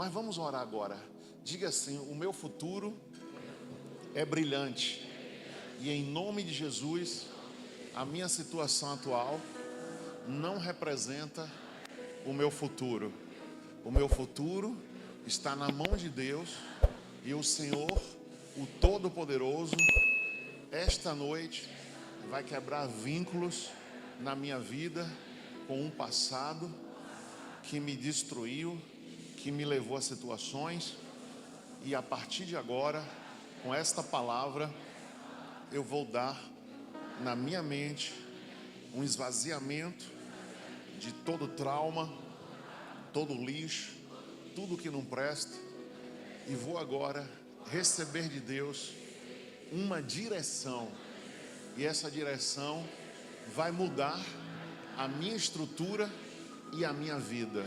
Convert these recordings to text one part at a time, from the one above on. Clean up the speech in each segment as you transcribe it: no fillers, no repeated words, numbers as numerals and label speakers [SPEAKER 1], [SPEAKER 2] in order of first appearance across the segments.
[SPEAKER 1] Mas vamos orar agora. Diga assim: o meu futuro é brilhante. E em nome de Jesus, a minha situação atual não representa o meu futuro. O meu futuro está na mão de Deus. E o Senhor, o Todo-Poderoso, esta noite vai quebrar vínculos na minha vida com um passado que me destruiu, que me levou a situações. E a partir de agora, com esta palavra, eu vou dar na minha mente um esvaziamento de todo trauma, todo lixo, tudo que não presta. E vou agora receber de Deus uma direção. E essa direção vai mudar a minha estrutura e a minha vida.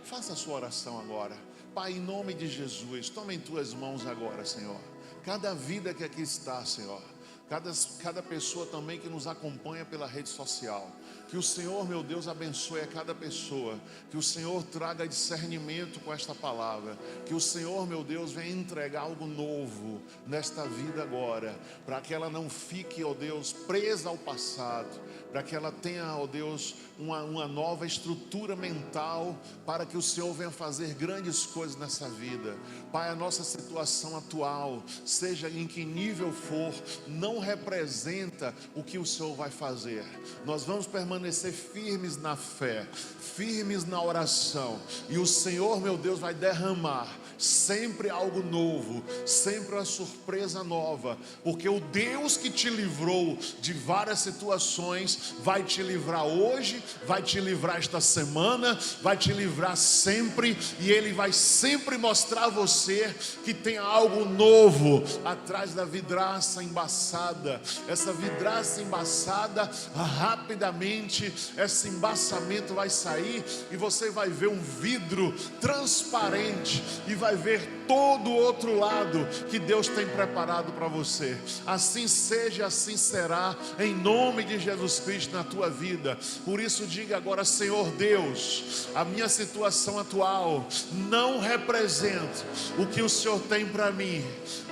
[SPEAKER 1] Faça a sua oração agora. Pai, em nome de Jesus, toma em tuas mãos agora, Senhor, cada vida que aqui está, Senhor, cada pessoa também que nos acompanha pela rede social. Que o Senhor, meu Deus, abençoe a cada pessoa. Que o Senhor traga discernimento com esta palavra. Que o Senhor, meu Deus, venha entregar algo novo nesta vida agora, para que ela não fique, ó Deus, presa ao passado, para que ela tenha, ó Deus, uma nova estrutura mental, para que o Senhor venha fazer grandes coisas nessa vida. Pai, a nossa situação atual, seja em que nível for, não representa o que o Senhor vai fazer. Nós vamos permanecer firmes na fé, firmes na oração, e o Senhor, meu Deus, vai derramar sempre algo novo, sempre uma surpresa nova, porque o Deus que te livrou de várias situações vai te livrar hoje, vai te livrar esta semana, vai te livrar sempre, e Ele vai sempre mostrar a você que tem algo novo atrás da vidraça embaçada. Essa vidraça embaçada, rapidamente esse embaçamento vai sair e você vai ver um vidro transparente e vai ver todo o outro lado que Deus tem preparado para você. Assim seja, assim será, em nome de Jesus Cristo na tua vida. Por isso diga agora: Senhor Deus, a minha situação atual não representa o que o Senhor tem para mim.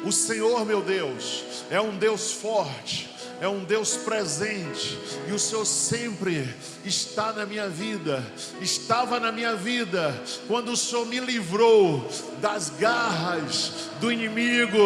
[SPEAKER 1] O Senhor, meu Deus, é um Deus forte, é um Deus presente, e o Senhor sempre está na minha vida, estava na minha vida, quando o Senhor me livrou das garras do inimigo,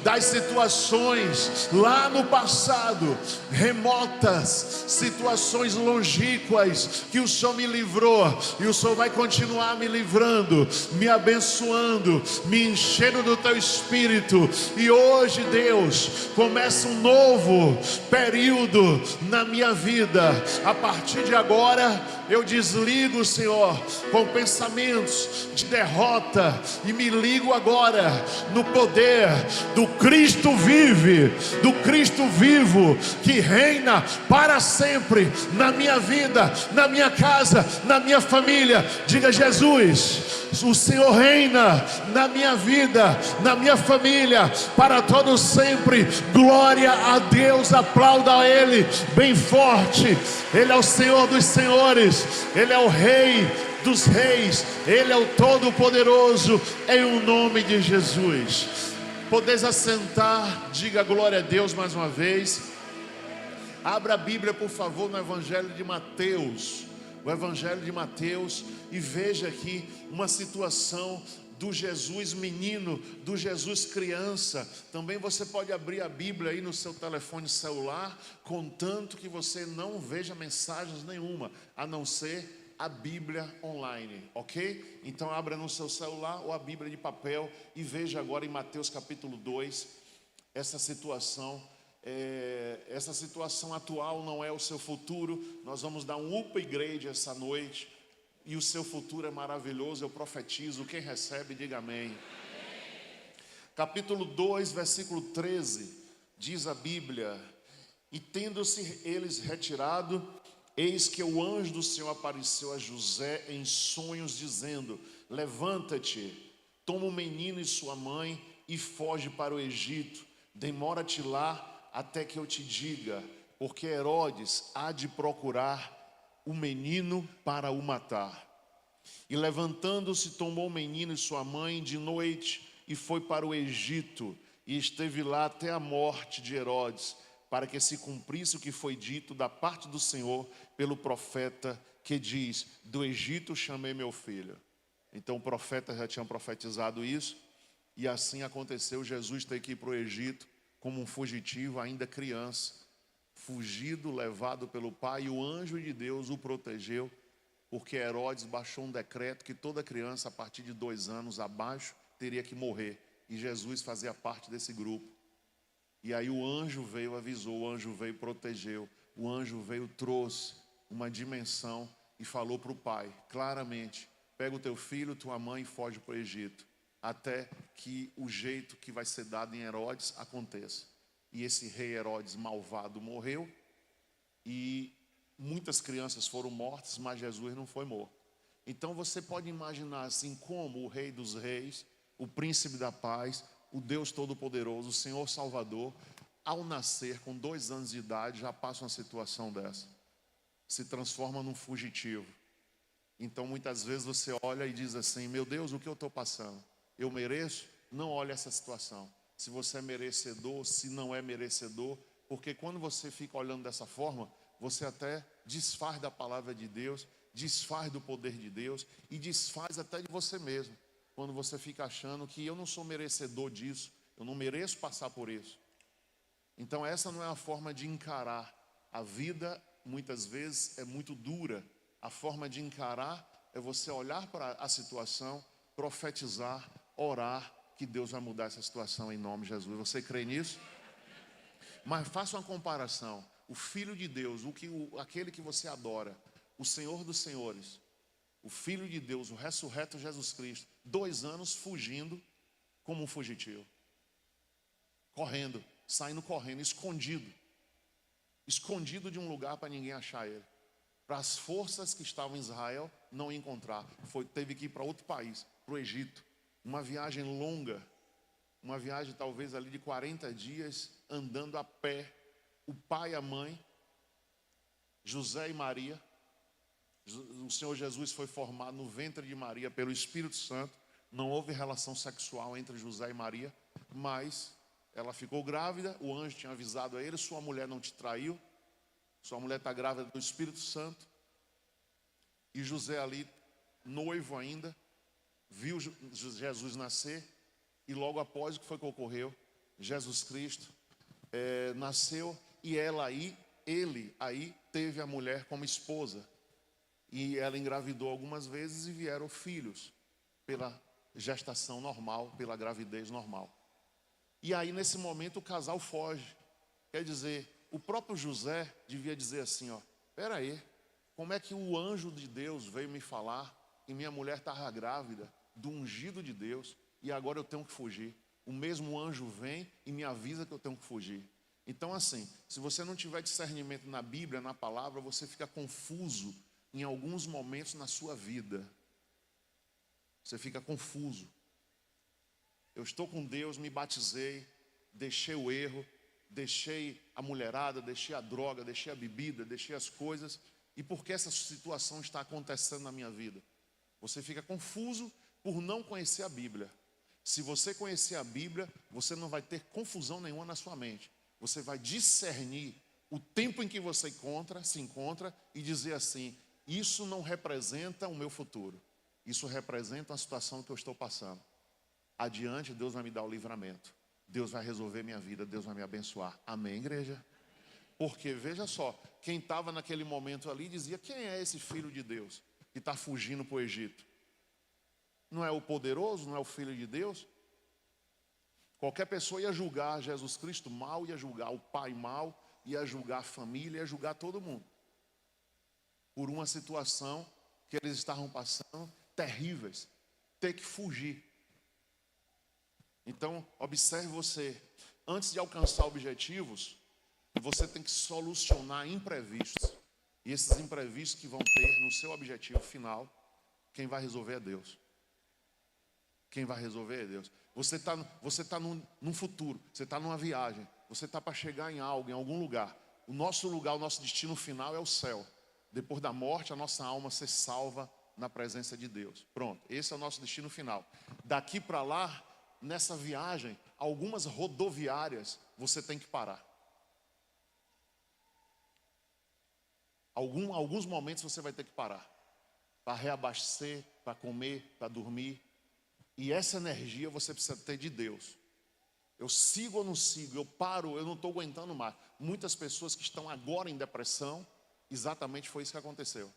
[SPEAKER 1] das situações lá no passado, remotas, situações longínquas, que o Senhor me livrou, e o Senhor vai continuar me livrando, me abençoando, me enchendo do teu Espírito. E hoje, Deus, começa um novo período na minha vida. A partir de agora eu desligo, Senhor, com pensamentos de derrota, e me ligo agora no poder do Cristo vive, do Cristo vivo, que reina para sempre na minha vida, na minha casa, na minha família. Diga: Jesus, o Senhor reina na minha vida, na minha família, para todo sempre. Glória a Deus, aplauda a Ele bem forte. Ele é o Senhor dos senhores, Ele é o Rei dos reis, Ele é o Todo-Poderoso, em o nome de Jesus. Podeis assentar, diga glória a Deus mais uma vez. Abra a Bíblia, por favor, no Evangelho de Mateus. O Evangelho de Mateus, e veja aqui uma situação do Jesus menino, do Jesus criança. Também você pode abrir a Bíblia aí no seu telefone celular, contanto que você não veja mensagens nenhuma, a não ser a Bíblia online, ok? Então abra no seu celular ou a Bíblia de papel e veja agora em Mateus capítulo 2, essa situação. Essa situação atual não é o seu futuro. Nós vamos dar um upgrade essa noite, e o seu futuro é maravilhoso. Eu profetizo, quem recebe diga amém. Capítulo 2, versículo 13, diz a Bíblia: e tendo-se eles retirado, eis que o anjo do Senhor apareceu a José em sonhos, dizendo: levanta-te, toma o menino e sua mãe e foge para o Egito, demora-te lá até que eu te diga, porque Herodes há de procurar o menino para o matar. E levantando-se, tomou o menino e sua mãe de noite e foi para o Egito, e esteve lá até a morte de Herodes, para que se cumprisse o que foi dito da parte do Senhor pelo profeta, que diz: do Egito chamei meu filho. Então o profeta já tinha profetizado isso, e assim aconteceu. Jesus teve que ir para o Egito como um fugitivo, ainda criança, fugido, levado pelo pai, e o anjo de Deus o protegeu, porque Herodes baixou um decreto que toda criança a partir de 2 anos abaixo teria que morrer, e Jesus fazia parte desse grupo. E aí o anjo veio, avisou, o anjo veio, protegeu, o anjo veio, trouxe uma dimensão e falou para o pai, claramente: pega o teu filho, tua mãe e foge para o Egito, até que o jeito que vai ser dado em Herodes aconteça. E esse rei Herodes malvado morreu, e muitas crianças foram mortas, mas Jesus não foi morto. Então você pode imaginar assim como o Rei dos Reis, o Príncipe da Paz, o Deus Todo-Poderoso, o Senhor Salvador, ao nascer com 2 anos de idade, já passa uma situação dessa. Se transforma num fugitivo. Então muitas vezes você olha e diz assim: meu Deus, o que eu estou passando? Eu mereço? Não olhe essa situação. Se você é merecedor, se não é merecedor, porque quando você fica olhando dessa forma, você até desfaz da palavra de Deus, desfaz do poder de Deus e desfaz até de você mesmo. Quando você fica achando que eu não sou merecedor disso, eu não mereço passar por isso. Então essa não é a forma de encarar. A vida muitas vezes é muito dura. A forma de encarar é você olhar para a situação, profetizar, orar, que Deus vai mudar essa situação em nome de Jesus. Você crê nisso? Mas faça uma comparação. O Filho de Deus, aquele que você adora, o Senhor dos Senhores, o Filho de Deus, o ressurreto Jesus Cristo, 2 anos fugindo como um fugitivo, correndo, saindo correndo, escondido de um lugar para ninguém achar ele, para as forças que estavam em Israel não encontrar. Teve que ir para outro país, para o Egito, uma viagem longa, uma viagem talvez ali de 40 dias, andando a pé, o pai e a mãe, José e Maria. O Senhor Jesus foi formado no ventre de Maria pelo Espírito Santo. Não houve relação sexual entre José e Maria, mas ela ficou grávida. O anjo tinha avisado a ele: sua mulher não te traiu, sua mulher está grávida do Espírito Santo. E José ali, noivo ainda, viu Jesus nascer, e logo após o que foi que ocorreu, Jesus Cristo nasceu, e ele aí teve a mulher como esposa, e ela engravidou algumas vezes e vieram filhos pela gestação normal, pela gravidez normal. E aí nesse momento o casal foge. Quer dizer, o próprio José devia dizer assim: ó, espera aí, como é que o anjo de Deus veio me falar que minha mulher estava grávida do ungido de Deus e agora eu tenho que fugir? O mesmo anjo vem e me avisa que eu tenho que fugir. Então assim, se você não tiver discernimento na Bíblia, na palavra, você fica confuso em alguns momentos na sua vida. Você fica confuso. Eu estou com Deus, me batizei, deixei o erro, deixei a mulherada, deixei a droga, deixei a bebida, deixei as coisas. E por que essa situação está acontecendo na minha vida? Você fica confuso por não conhecer a Bíblia. Se você conhecer a Bíblia, você não vai ter confusão nenhuma na sua mente. Você vai discernir o tempo em que você se encontra e dizer assim: isso não representa o meu futuro. Isso representa a situação que eu estou passando. Adiante, Deus vai me dar o livramento. Deus vai resolver minha vida, Deus vai me abençoar. Amém, igreja? Porque, veja só, quem estava naquele momento ali dizia: quem é esse filho de Deus que está fugindo para o Egito? Não é o poderoso, não é o filho de Deus? Qualquer pessoa ia julgar Jesus Cristo mal, ia julgar o pai mal, ia julgar a família, ia julgar todo mundo. Por uma situação que eles estavam passando, terríveis, ter que fugir. Então, observe você, antes de alcançar objetivos, você tem que solucionar imprevistos. E esses imprevistos que vão ter no seu objetivo final, quem vai resolver é Deus. Quem vai resolver é Deus. Você está num futuro, você está numa viagem, você está para chegar em algo, em algum lugar. O nosso lugar, o nosso destino final é o céu. Depois da morte, a nossa alma ser salva na presença de Deus. Pronto, esse é o nosso destino final. Daqui para lá, nessa viagem, algumas rodoviárias você tem que parar. Alguns momentos você vai ter que parar para reabastecer, para comer, para dormir. E essa energia você precisa ter de Deus. Eu sigo ou não sigo? Eu paro, eu não estou aguentando mais. Muitas pessoas que estão agora em depressão, exatamente foi isso que aconteceu.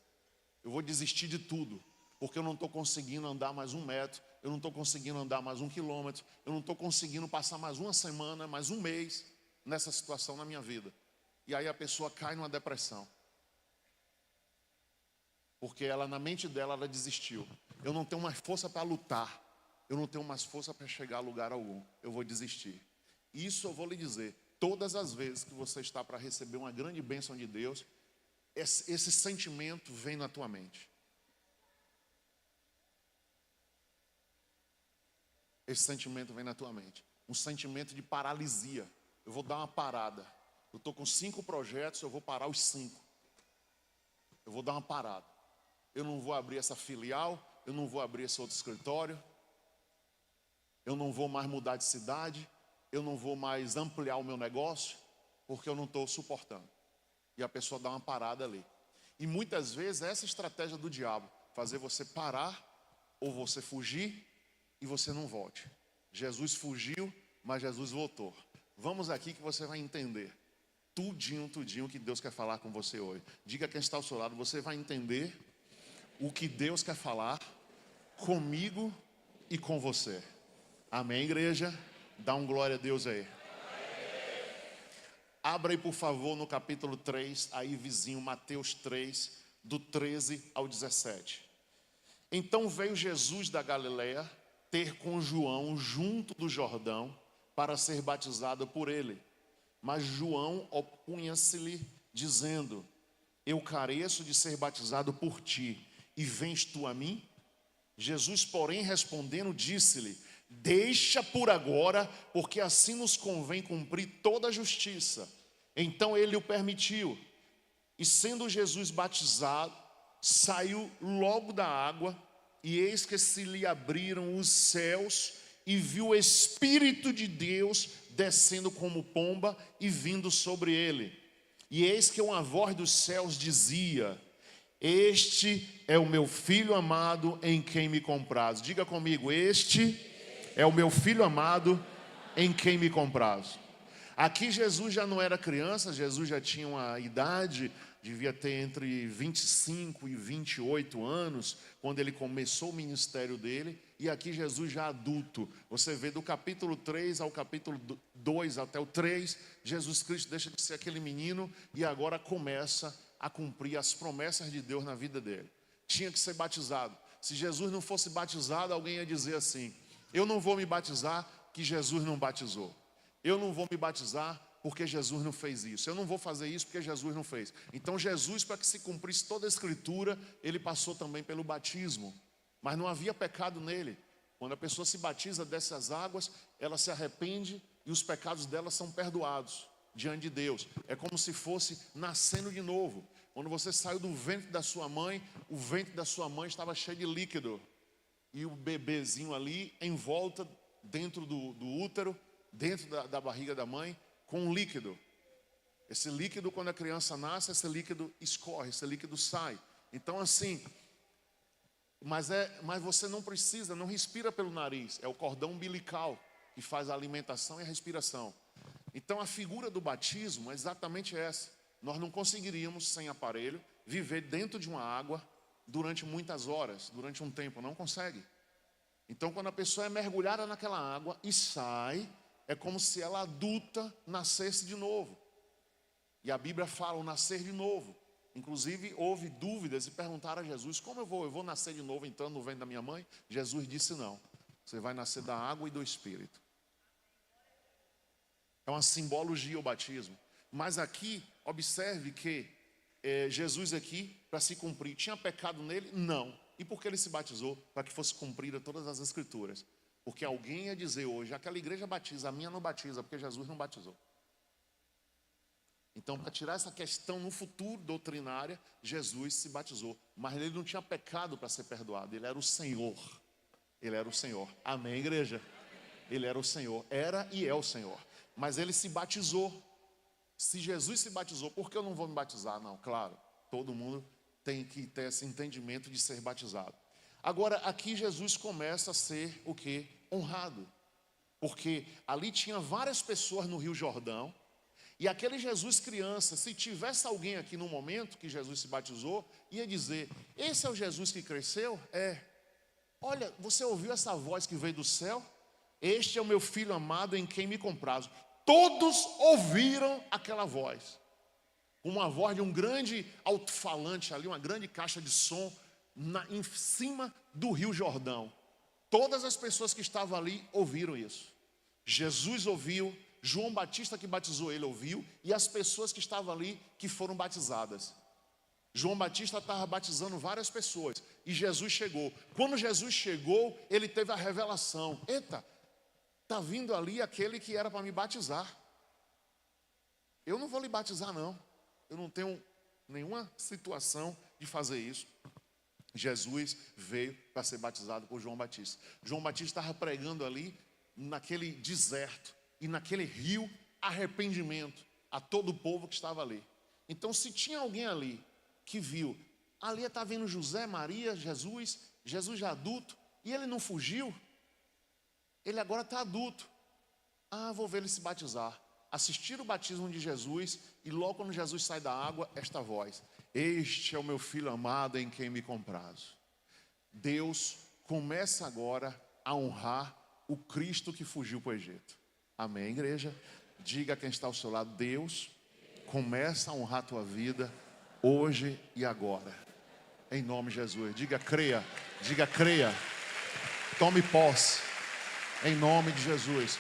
[SPEAKER 1] Eu vou desistir de tudo, porque eu não estou conseguindo andar mais 1 metro, eu não estou conseguindo andar mais 1 quilômetro, eu não estou conseguindo passar mais uma semana, mais um mês nessa situação na minha vida. E aí a pessoa cai numa depressão. Porque ela, na mente dela, ela desistiu. Eu não tenho mais força para lutar. Eu não tenho mais força para chegar a lugar algum. Eu vou desistir. Isso eu vou lhe dizer. Todas as vezes que você está para receber uma grande bênção de Deus, esse sentimento vem na tua mente. Esse sentimento vem na tua mente. Um sentimento de paralisia. Eu vou dar uma parada. Eu estou com 5 projetos, eu vou parar os 5. Eu vou dar uma parada. Eu não vou abrir essa filial, eu não vou abrir esse outro escritório, eu não vou mais mudar de cidade, eu não vou mais ampliar o meu negócio, porque eu não estou suportando. E a pessoa dá uma parada ali. E muitas vezes essa é a estratégia do diabo, fazer você parar ou você fugir e você não volte. Jesus fugiu, mas Jesus voltou. Vamos aqui que você vai entender tudinho que Deus quer falar com você hoje. Diga quem está ao seu lado, você vai entender o que Deus quer falar comigo e com você. Amém, igreja? Dá um glória a Deus aí. Abra aí, por favor, no capítulo 3, aí vizinho, Mateus 3, do 13 ao 17. Então veio Jesus da Galileia ter com João junto do Jordão para ser batizado por ele. Mas João opunha-se-lhe, dizendo: eu careço de ser batizado por ti, e vens tu a mim? Jesus, porém, respondendo, disse-lhe: deixa por agora, porque assim nos convém cumprir toda a justiça. Então ele o permitiu. E sendo Jesus batizado, saiu logo da água, e eis que se lhe abriram os céus, e viu o Espírito de Deus descendo como pomba e vindo sobre ele. E eis que uma voz dos céus dizia: este é o meu filho amado em quem me comprazo. Diga comigo: este é o meu filho amado em quem me comprazo. Aqui Jesus já não era criança, Jesus já tinha uma idade, devia ter entre 25 e 28 anos, quando ele começou o ministério dele. E aqui Jesus já adulto. Você vê do capítulo 3 ao capítulo 2 até o 3, Jesus Cristo deixa de ser aquele menino e agora começa a cumprir as promessas de Deus na vida dele. Tinha que ser batizado. Se Jesus não fosse batizado, alguém ia dizer assim: eu não vou me batizar que Jesus não batizou. Eu não vou me batizar porque Jesus não fez isso. Eu não vou fazer isso porque Jesus não fez. Então Jesus, para que se cumprisse toda a escritura, ele passou também pelo batismo. Mas não havia pecado nele. Quando a pessoa se batiza dessas águas, ela se arrepende e os pecados dela são perdoados diante de Deus. É como se fosse nascendo de novo. Quando você saiu do ventre da sua mãe, o ventre da sua mãe estava cheio de líquido. E o bebezinho ali, em volta, dentro do útero, dentro da barriga da mãe, com um líquido. Esse líquido, quando a criança nasce, esse líquido escorre, esse líquido sai. Então assim, mas você não precisa, não respira pelo nariz. É o cordão umbilical que faz a alimentação e a respiração. Então a figura do batismo é exatamente essa. Nós não conseguiríamos, sem aparelho, viver dentro de uma água durante muitas horas, durante um tempo. Não consegue. Então quando a pessoa é mergulhada naquela água e sai, é como se ela adulta nascesse de novo. E a Bíblia fala o nascer de novo. Inclusive houve dúvidas e perguntaram a Jesus: como eu vou nascer de novo entrando no ventre da minha mãe? Jesus disse: não, você vai nascer da água e do Espírito. É uma simbologia o batismo. Mas aqui, observe que Jesus aqui, para se cumprir, tinha pecado nele? Não. E por que ele se batizou? Para que fosse cumprida todas as escrituras. Porque alguém ia dizer hoje: aquela igreja batiza, a minha não batiza, porque Jesus não batizou. Então, para tirar essa questão no futuro doutrinária, Jesus se batizou. Mas ele não tinha pecado para ser perdoado. Ele era o Senhor. Ele era o Senhor. Amém, igreja? Ele era o Senhor. Era e é o Senhor. Mas ele se batizou. Se Jesus se batizou, por que eu não vou me batizar? Não, claro. Todo mundo tem que ter esse entendimento de ser batizado. Agora, aqui Jesus começa a ser o quê? Honrado. Porque ali tinha várias pessoas no Rio Jordão. E aquele Jesus criança, se tivesse alguém aqui no momento que Jesus se batizou, ia dizer: esse é o Jesus que cresceu? É. Olha, você ouviu essa voz que veio do céu? Este é o meu filho amado em quem me comprazo. Todos ouviram aquela voz. Uma voz de um grande alto-falante ali, uma grande caixa de som em cima do Rio Jordão. Todas as pessoas que estavam ali ouviram isso. Jesus ouviu, João Batista que batizou ele ouviu, e as pessoas que estavam ali que foram batizadas. João Batista estava batizando várias pessoas e Jesus chegou. Quando Jesus chegou, ele teve a revelação: eita, está vindo ali aquele que era para me batizar. Eu não vou lhe batizar não. Eu não tenho nenhuma situação de fazer isso. Jesus veio para ser batizado por João Batista. João Batista estava pregando ali naquele deserto e naquele rio arrependimento a todo o povo que estava ali. Então, se tinha alguém ali que viu, ali está vendo José, Maria, Jesus já adulto, e ele não fugiu, ele agora está adulto. Ah, vou ver ele se batizar. Assistir o batismo de Jesus, e logo quando Jesus sai da água, esta voz: este é o meu filho amado em quem me comprazo. Deus começa agora a honrar o Cristo que fugiu para o Egito. Amém, igreja? Diga a quem está ao seu lado: Deus começa a honrar a tua vida hoje e agora, em nome de Jesus. Diga creia, tome posse, em nome de Jesus.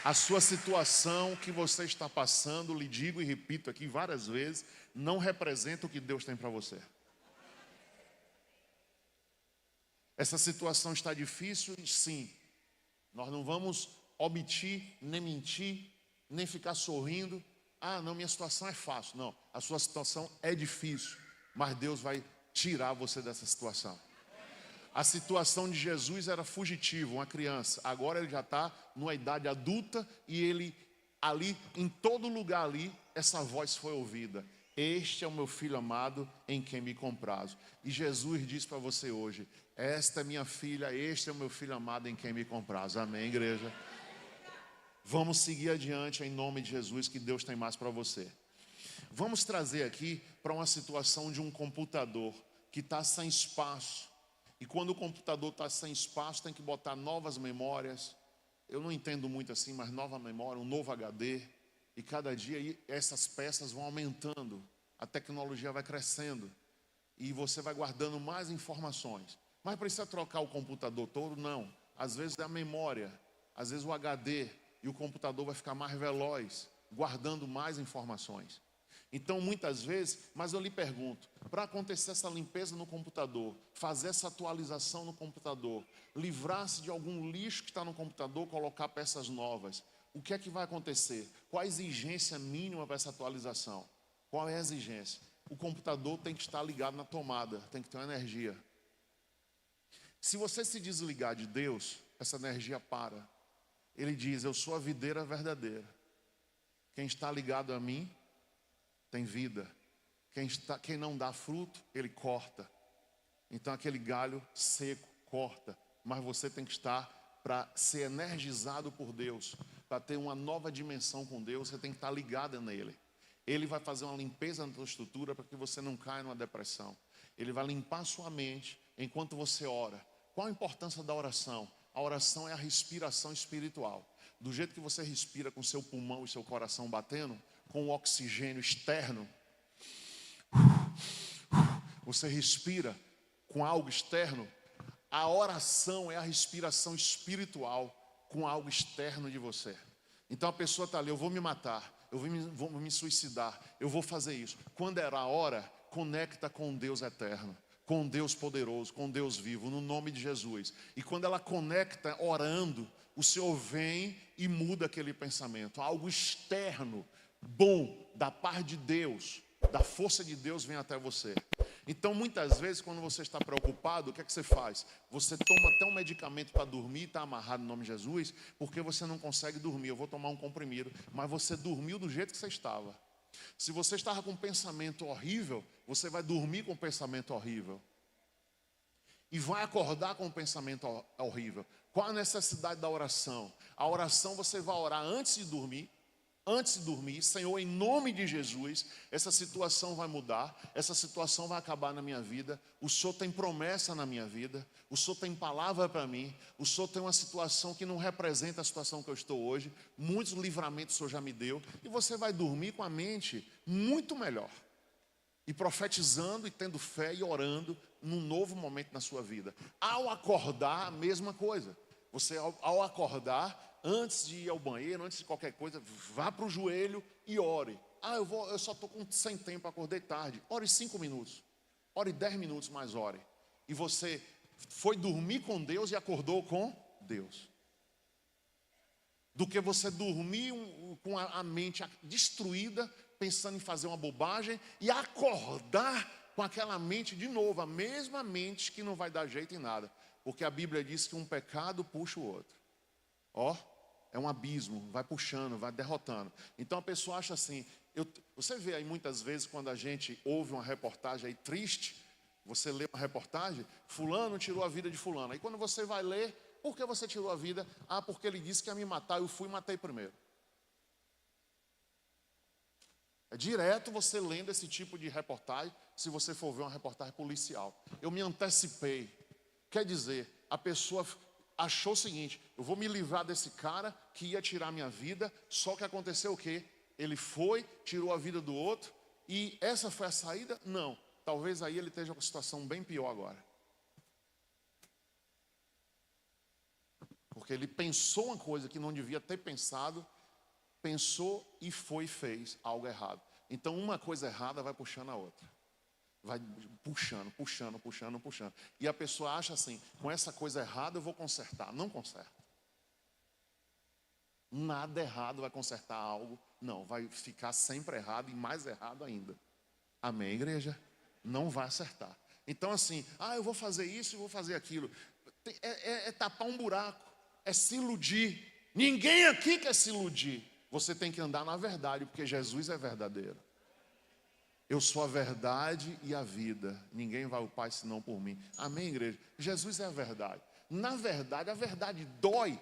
[SPEAKER 1] A sua situação que você está passando, lhe digo e repito aqui várias vezes, não representa o que Deus tem para você. Essa situação está difícil? Sim. Nós não vamos omitir, nem mentir, nem ficar sorrindo. Ah, não, minha situação é fácil. Não, a sua situação é difícil, mas Deus vai tirar você dessa situação. A situação de Jesus era fugitivo, uma criança. Agora ele já está numa idade adulta e ele ali, em todo lugar ali, essa voz foi ouvida: este é o meu filho amado em quem me comprazo. E Jesus diz para você hoje: esta é minha filha, este é o meu filho amado em quem me comprazo. Amém, igreja? Vamos seguir adiante em nome de Jesus, que Deus tem mais para você. Vamos trazer aqui para uma situação de um computador que está sem espaço. E quando o computador está sem espaço, tem que botar novas memórias. Eu não entendo muito assim, mas nova memória, um novo HD. E cada dia essas peças vão aumentando. A tecnologia vai crescendo. E você vai guardando mais informações. Mas precisa trocar o computador todo? Não. Às vezes é a memória, às vezes o HD. E o computador vai ficar mais veloz, guardando mais informações. Então, muitas vezes, mas eu lhe pergunto, para acontecer essa limpeza no computador, fazer essa atualização no computador, livrar-se de algum lixo que está no computador, colocar peças novas, o que é que vai acontecer? Qual a exigência mínima para essa atualização? Qual é a exigência? O computador tem que estar ligado na tomada, tem que ter uma energia. Se você se desligar de Deus, essa energia para. Ele diz: eu sou a videira verdadeira. Quem está ligado a mim tem vida. Quem não dá fruto, ele corta. Então aquele galho seco corta. Mas você tem que estar para ser energizado por Deus, para ter uma nova dimensão com Deus. Você tem que estar ligado nele. Ele vai fazer uma limpeza na tua estrutura para que você não caia numa depressão. Ele vai limpar a sua mente enquanto você ora. Qual a importância da oração? A oração é a respiração espiritual. Do jeito que você respira com seu pulmão e seu coração batendo, com o oxigênio externo, você respira com algo externo. A oração é a respiração espiritual com algo externo de você. Então a pessoa está ali: eu vou me matar, eu vou me suicidar, eu vou fazer isso. Quando era a hora, conecta com Deus eterno, com Deus poderoso, com Deus vivo, no nome de Jesus. E quando ela conecta orando, o Senhor vem e muda aquele pensamento. Algo externo bom da parte de Deus, da força de Deus vem até você. Então, muitas vezes, quando você está preocupado, o que é que você faz? Você toma até um medicamento para dormir, está amarrado no nome de Jesus, porque você não consegue dormir. Eu vou tomar um comprimido, mas você dormiu do jeito que você estava. Se você estava com um pensamento horrível, você vai dormir com um pensamento horrível. E vai acordar com um pensamento horrível. Qual a necessidade da oração? A oração você vai orar antes de dormir. Antes de dormir, Senhor, em nome de Jesus, essa situação vai mudar, essa situação vai acabar na minha vida. O Senhor tem promessa na minha vida, o Senhor tem palavra para mim, o Senhor tem uma situação que não representa a situação que eu estou hoje. Muitos livramentos o Senhor já me deu, e você vai dormir com a mente muito melhor. E profetizando e tendo fé e orando num novo momento na sua vida. Ao acordar, a mesma coisa. Você ao acordar, antes de ir ao banheiro, antes de qualquer coisa, vá para o joelho e ore. Eu só estou sem tempo, acordei tarde. Ore 5 minutos. Ore 10 minutos, mas ore. E você foi dormir com Deus e acordou com Deus. Do que você dormir com a mente destruída, pensando em fazer uma bobagem, e acordar com aquela mente de novo, a mesma mente que não vai dar jeito em nada. Porque a Bíblia diz que um pecado puxa o outro. É um abismo, vai puxando, vai derrotando. Então a pessoa acha assim, você vê aí muitas vezes quando a gente ouve uma reportagem aí triste, você lê uma reportagem, fulano tirou a vida de fulano. Aí quando você vai ler, por que você tirou a vida? Porque ele disse que ia me matar, eu fui e matei primeiro. É direto você lendo esse tipo de reportagem, se você for ver uma reportagem policial. Eu me antecipei. Quer dizer, a pessoa achou o seguinte, eu vou me livrar desse cara que ia tirar minha vida, só que aconteceu o quê? Ele foi, tirou a vida do outro, e essa foi a saída? Não, talvez aí ele esteja com uma situação bem pior agora. Porque ele pensou uma coisa que não devia ter pensado, pensou e foi e fez algo errado. Então uma coisa errada vai puxando a outra. Vai puxando. E a pessoa acha assim, com essa coisa errada eu vou consertar. Não conserta. Nada errado vai consertar algo. Não, vai ficar sempre errado e mais errado ainda. Amém, igreja? Não vai acertar. Então assim, eu vou fazer isso e vou fazer aquilo. É tapar um buraco. É se iludir. Ninguém aqui quer se iludir. Você tem que andar na verdade, porque Jesus é verdadeiro. Eu sou a verdade e a vida. Ninguém vai ao Pai senão por mim. Amém, igreja? Jesus é a verdade. Na verdade, a verdade dói,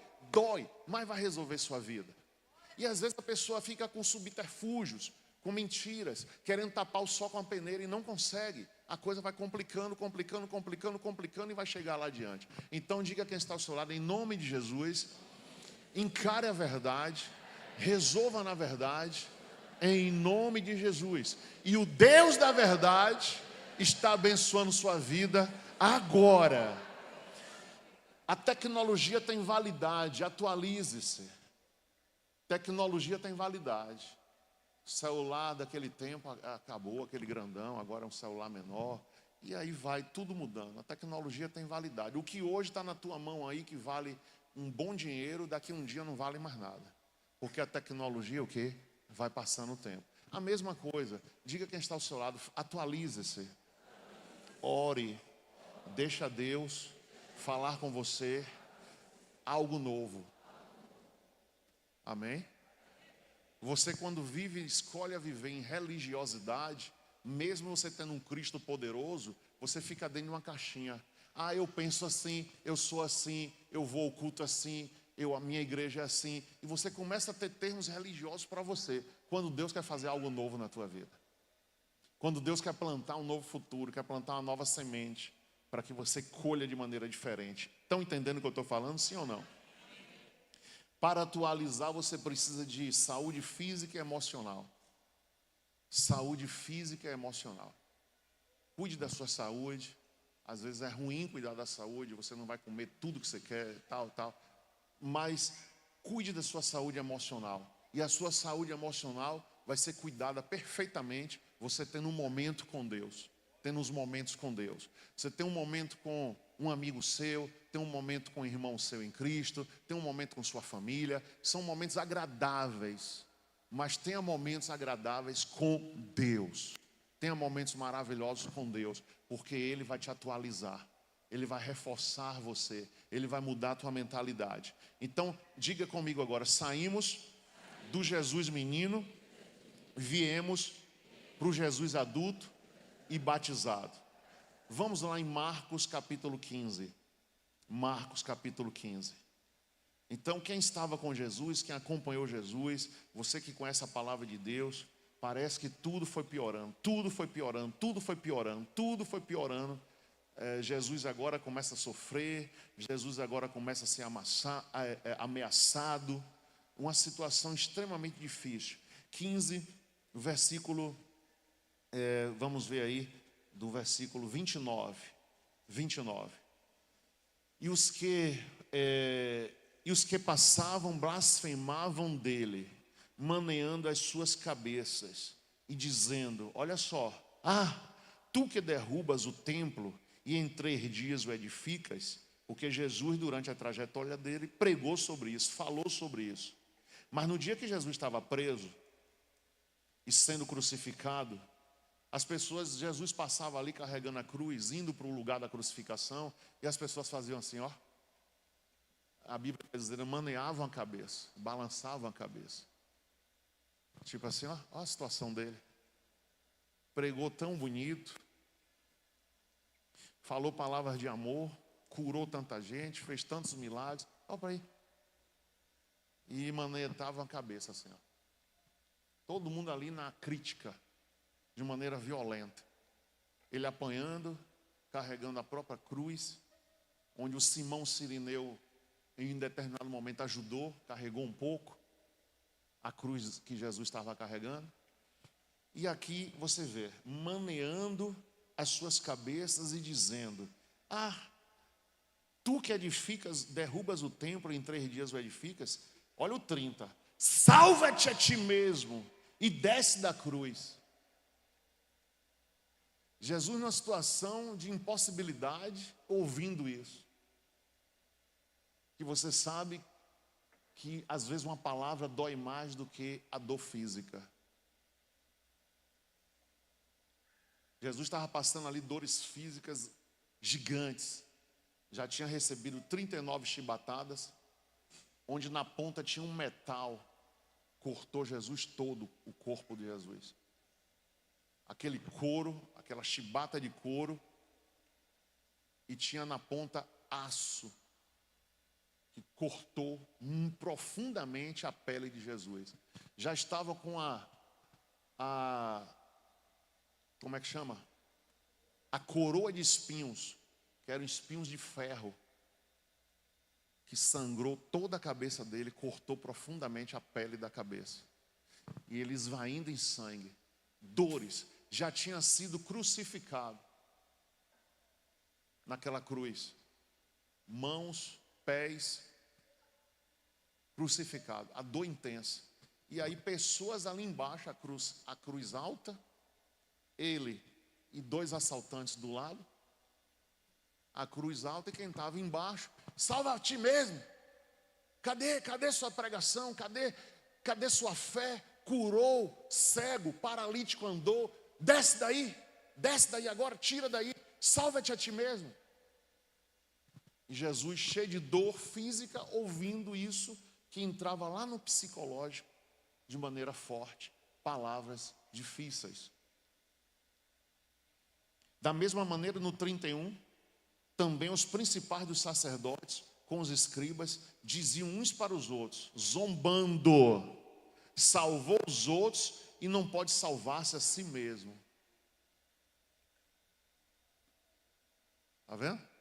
[SPEAKER 1] mas vai resolver sua vida. E às vezes a pessoa fica com subterfúgios, com mentiras, querendo tapar o sol com a peneira e não consegue. A coisa vai complicando e vai chegar lá adiante. Então diga quem está ao seu lado, em nome de Jesus, encare a verdade, resolva na verdade, em nome de Jesus. E o Deus da verdade está abençoando sua vida agora. A tecnologia tem validade, atualize-se. Tecnologia tem validade. O celular daquele tempo acabou, aquele grandão, agora é um celular menor. E aí vai tudo mudando. A tecnologia tem validade. O que hoje está na tua mão aí, que vale um bom dinheiro, daqui a um dia não vale mais nada. Porque a tecnologia, o quê? Vai passando o tempo. A mesma coisa, diga quem está ao seu lado, atualize-se. Ore, deixa Deus falar com você algo novo. Amém? Você quando vive, escolhe a viver em religiosidade, mesmo você tendo um Cristo poderoso, você fica dentro de uma caixinha. Eu penso assim, eu sou assim, eu vou ao culto assim, a minha igreja é assim. E você começa a ter termos religiosos para você, quando Deus quer fazer algo novo na tua vida. Quando Deus quer plantar um novo futuro, quer plantar uma nova semente, para que você colha de maneira diferente. Estão entendendo o que eu estou falando, sim ou não? Para atualizar, você precisa de saúde física e emocional. Saúde física e emocional. Cuide da sua saúde. Às vezes é ruim cuidar da saúde, você não vai comer tudo que você quer, tal. Mas cuide da sua saúde emocional. E a sua saúde emocional vai ser cuidada perfeitamente você tendo um momento com Deus. Tendo os momentos com Deus. Você tem um momento com um amigo seu, tem um momento com um irmão seu em Cristo, tem um momento com sua família. São momentos agradáveis. mas tenha momentos agradáveis com Deus. Tenha momentos maravilhosos com Deus, porque Ele vai te atualizar, Ele vai reforçar você, Ele vai mudar a tua mentalidade. Então, diga comigo agora: saímos do Jesus menino, viemos para o Jesus adulto e batizado. Vamos lá em Marcos capítulo 15. Marcos capítulo 15. Então, quem estava com Jesus, quem acompanhou Jesus, você que conhece a palavra de Deus, parece que tudo foi piorando, tudo foi piorando, tudo foi piorando, tudo foi piorando. Jesus agora começa a sofrer, Jesus agora começa a ser ameaçado, uma situação extremamente difícil. 15, versículo, vamos ver aí, do versículo 29. E os que passavam blasfemavam dele, maneando as suas cabeças e dizendo: olha só, tu que derrubas o templo e em 3 dias o edificas. Porque Jesus, durante a trajetória dele, pregou sobre isso, falou sobre isso. Mas no dia que Jesus estava preso e sendo crucificado, Jesus passava ali carregando a cruz, indo para o lugar da crucificação, e as pessoas faziam assim, ó. A Bíblia quer dizer, maneavam a cabeça, balançavam a cabeça. Tipo assim, ó a situação dele. Pregou tão bonito, falou palavras de amor, curou tanta gente, fez tantos milagres. Olha para aí. E maneavam a cabeça assim, ó. Todo mundo ali na crítica, de maneira violenta. Ele apanhando, carregando a própria cruz, onde o Simão Cirineu, em um determinado momento, ajudou, carregou um pouco a cruz que Jesus estava carregando. E aqui você vê, maneando as suas cabeças e dizendo: tu que edificas, derrubas o templo, em 3 dias o edificas. Olha o 30, salva-te a ti mesmo e desce da cruz. Jesus numa situação de impossibilidade, ouvindo isso. Que você sabe que às vezes uma palavra dói mais do que a dor física. Jesus estava passando ali dores físicas gigantes. Já tinha recebido 39 chibatadas, onde na ponta tinha um metal. Cortou Jesus todo, o corpo de Jesus. Aquele couro, aquela chibata de couro, e tinha na ponta aço, que cortou profundamente a pele de Jesus. Já estava com como é que chama? A coroa de espinhos, que eram espinhos de ferro, que sangrou toda a cabeça dele, cortou profundamente a pele da cabeça. E ele esvaindo em sangue, dores, já tinha sido crucificado naquela cruz. Mãos, pés, crucificado, a dor intensa. E aí pessoas ali embaixo, a cruz alta, ele e 2 assaltantes do lado, a cruz alta, e quem estava embaixo: salva a ti mesmo, cadê sua pregação, cadê sua fé? Curou cego, paralítico andou, desce daí agora, tira daí, salva-te a ti mesmo. E Jesus, cheio de dor física, ouvindo isso, que entrava lá no psicológico, de maneira forte, palavras difíceis. Da mesma maneira, no 31, também os principais dos sacerdotes, com os escribas, diziam uns para os outros, zombando: salvou os outros e não pode salvar-se a si mesmo. Está vendo?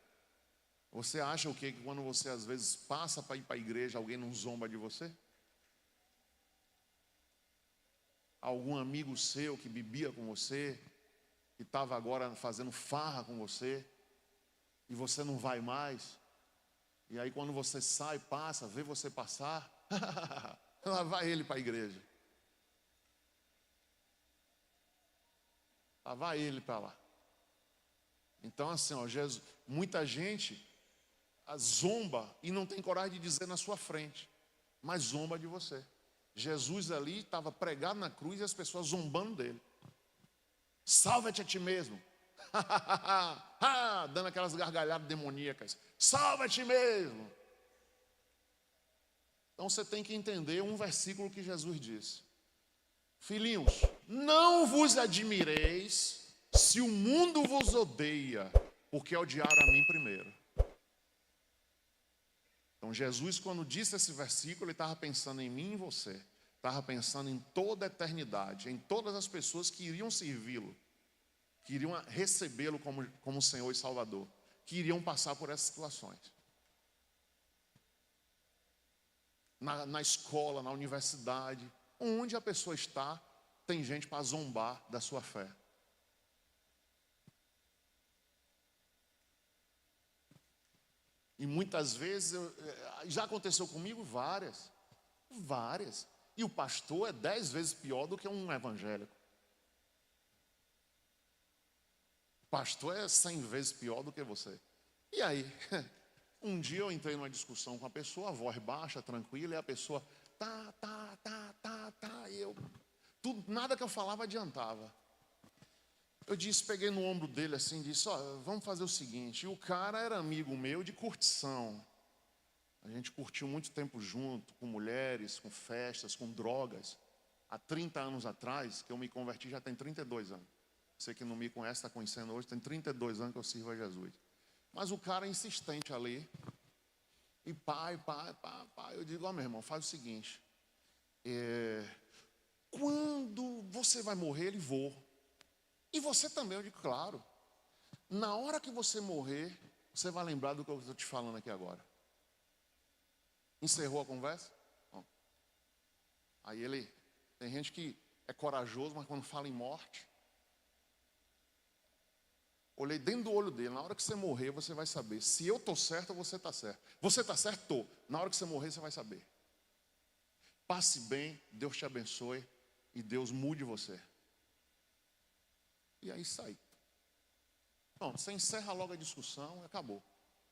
[SPEAKER 1] Você acha o quê? Que quando você às vezes passa para ir para a igreja, alguém não zomba de você? Algum amigo seu que bebia com você, que estava agora fazendo farra com você, e você não vai mais, e aí quando você sai, passa, vê você passar, lá vai ele para a igreja, lá vai ele para lá. Então assim, ó, Jesus, muita gente zomba e não tem coragem de dizer na sua frente, mas zomba de você. Jesus ali estava pregado na cruz e as pessoas zombando dele. Salva-te a ti mesmo. Dando aquelas gargalhadas demoníacas. Salva a ti mesmo. Então você tem que entender um versículo que Jesus disse. Filhinhos, não vos admireis se o mundo vos odeia, porque odiaram a mim primeiro. Então Jesus, quando disse esse versículo, ele estava pensando em mim e em você. Estava pensando em toda a eternidade, em todas as pessoas que iriam servi-lo, que iriam recebê-lo como Senhor e Salvador, que iriam passar por essas situações. Na escola, na universidade, onde a pessoa está, tem gente para zombar da sua fé. E muitas vezes, já aconteceu comigo várias. E o pastor é 10 vezes pior do que um evangélico. O pastor é 100 vezes pior do que você. E aí, um dia eu entrei numa discussão com a pessoa, a voz baixa, tranquila, e a pessoa, tá, e eu, nada que eu falava adiantava. Eu disse, peguei no ombro dele assim, disse, vamos fazer o seguinte. E o cara era amigo meu de curtição. A gente curtiu muito tempo junto, com mulheres, com festas, com drogas. Há 30 anos atrás, que eu me converti, já tem 32 anos. Você que não me conhece, está conhecendo hoje, tem 32 anos que eu sirvo a Jesus. Mas o cara é insistente ali. E pai. Eu digo, meu irmão, faz o seguinte. Quando você vai morrer, ele voa. E você também, eu digo, claro. Na hora que você morrer, você vai lembrar do que eu estou te falando aqui agora. Encerrou a conversa? Bom. Aí ele, tem gente que é corajoso, mas quando fala em morte. Olhei dentro do olho dele, na hora que você morrer, você vai saber. Se eu estou certo ou você está certo. Você está certo? Estou. Na hora que você morrer, você vai saber. Passe bem, Deus te abençoe e Deus mude você. E aí sai. Pronto, você encerra logo a discussão e acabou.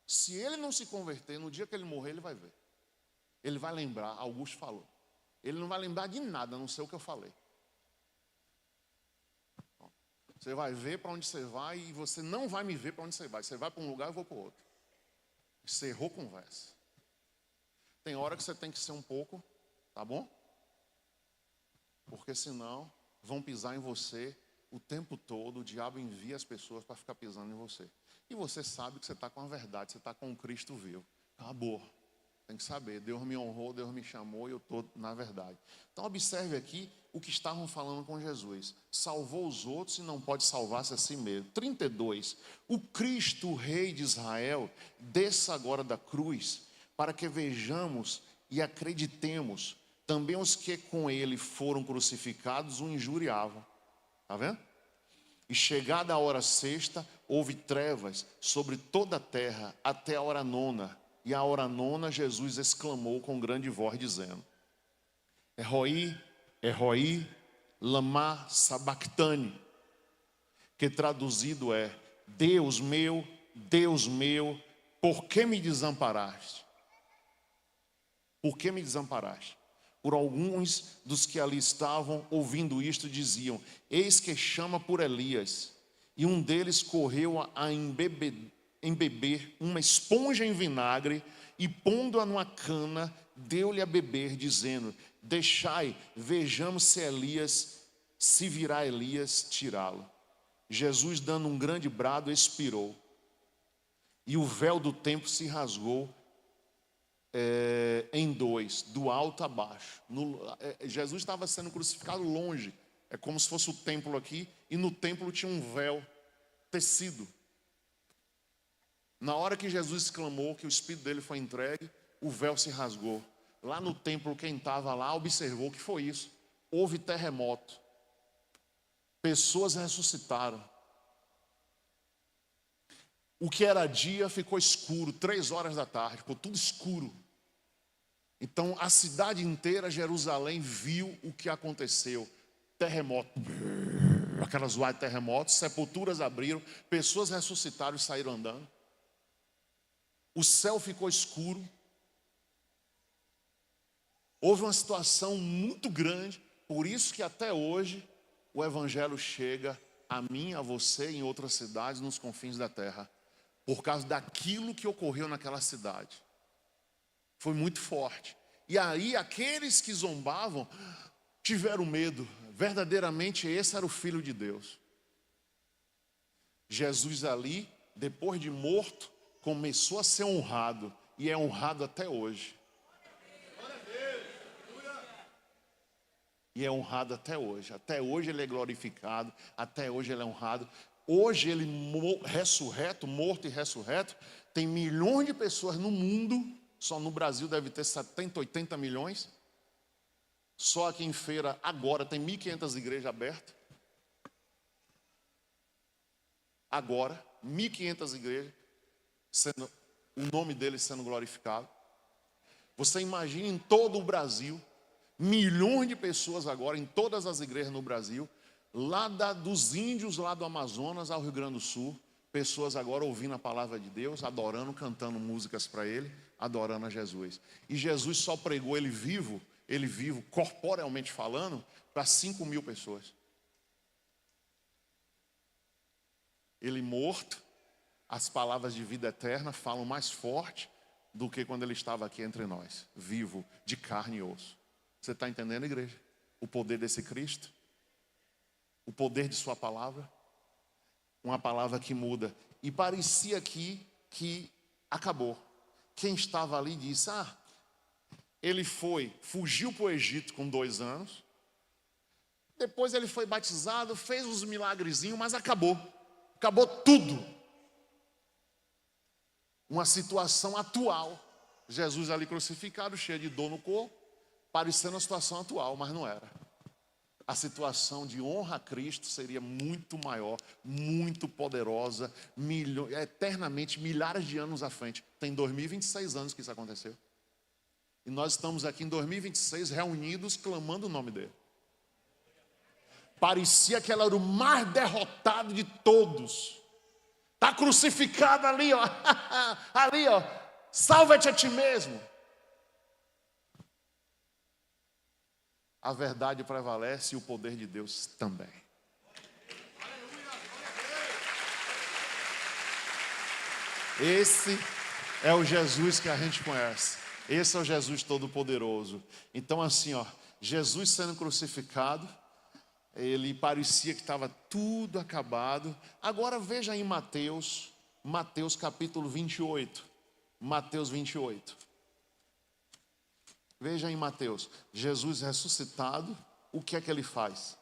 [SPEAKER 1] Se ele não se converter, no dia que ele morrer, ele vai ver. Ele vai lembrar, Augusto falou. Ele não vai lembrar de nada, a não ser o que eu falei. Você vai ver para onde você vai e você não vai me ver para onde você vai. Você vai para um lugar e eu vou para o outro. Encerrou a conversa. Tem hora que você tem que ser um pouco, tá bom? Porque senão vão pisar em você o tempo todo. O diabo envia as pessoas para ficar pisando em você. E você sabe que você está com a verdade, você está com o Cristo vivo. Acabou. Tem que saber, Deus me honrou, Deus me chamou e eu estou na verdade. Então observe aqui o que estavam falando com Jesus. Salvou os outros e não pode salvar-se a si mesmo. 32. O Cristo, o Rei de Israel, desça agora da cruz, para que vejamos e acreditemos. Também os que com ele foram crucificados o injuriavam. Está vendo? E chegada a hora sexta, houve trevas sobre toda a terra até a hora nona. E à hora nona, Jesus exclamou com grande voz, dizendo: Erroi, Erroi, lama sabachthani, que traduzido é: Deus meu, por que me desamparaste? Por que me desamparaste? Por alguns dos que ali estavam ouvindo isto diziam: Eis que chama por Elias. E um deles correu a embeber uma esponja em vinagre e pondo-a numa cana, deu-lhe a beber, dizendo: Deixai, vejamos se virá Elias tirá-lo. Jesus, dando um grande brado, expirou. E o véu do templo se rasgou em dois, do alto a baixo. Jesus estava sendo crucificado longe. É como se fosse o templo aqui, e no templo tinha um véu, tecido. Na hora que Jesus exclamou que o espírito dele foi entregue, o véu se rasgou. Lá no templo, quem estava lá observou que foi isso. Houve terremoto. Pessoas ressuscitaram. O que era dia ficou escuro, 3 horas da tarde, ficou tudo escuro. Então a cidade inteira, Jerusalém, viu o que aconteceu. Terremoto. Aquelas zoadas de terremotos, sepulturas abriram, pessoas ressuscitaram e saíram andando. O céu ficou escuro. Houve uma situação muito grande, por isso que até hoje o evangelho chega a mim, a você, em outras cidades, nos confins da terra, por causa daquilo que ocorreu naquela cidade. Foi muito forte. E aí aqueles que zombavam tiveram medo. Verdadeiramente esse era o Filho de Deus. Jesus ali, depois de morto, começou a ser honrado. E é honrado até hoje. E é honrado até hoje. Até hoje ele é glorificado. Até hoje ele é honrado. Hoje ele ressurreto, morto e ressurreto. Tem milhões de pessoas no mundo. Só no Brasil deve ter 70, 80 milhões. Só aqui em Feira agora tem 1.500 igrejas abertas. Agora, 1.500 igrejas. O nome dele sendo glorificado. Você imagina em todo o Brasil. Milhões de pessoas agora em todas as igrejas no Brasil, lá dos índios, lá do Amazonas ao Rio Grande do Sul, pessoas agora ouvindo a palavra de Deus, adorando, cantando músicas para ele, adorando a Jesus. E Jesus só pregou ele vivo, corporealmente falando, para 5.000 pessoas. Ele morto, as palavras de vida eterna falam mais forte do que quando ele estava aqui entre nós, vivo, de carne e osso. Você está entendendo, igreja? O poder desse Cristo? O poder de sua palavra? Uma palavra que muda. E parecia aqui que acabou. Quem estava ali disse, ele fugiu para o Egito com 2 anos. Depois ele foi batizado, fez uns milagrezinhos, mas acabou. Acabou tudo. Uma situação atual. Jesus ali crucificado, cheio de dor no corpo. Parecendo a situação atual, mas não era. A situação de honra a Cristo seria muito maior, muito poderosa, eternamente, milhares de anos à frente. Tem 2026 anos que isso aconteceu. E nós estamos aqui em 2026 reunidos, clamando o nome dele. Parecia que ele era o mais derrotado de todos. Está crucificado ali, ó. Ali, ó. Salva-te a ti mesmo. A verdade prevalece e o poder de Deus também. Esse é o Jesus que a gente conhece. Esse é o Jesus Todo-Poderoso. Então assim, ó, Jesus sendo crucificado, ele parecia que estava tudo acabado. Agora veja em Mateus capítulo 28. Mateus 28. Veja em Mateus, Jesus ressuscitado, o que é que ele faz?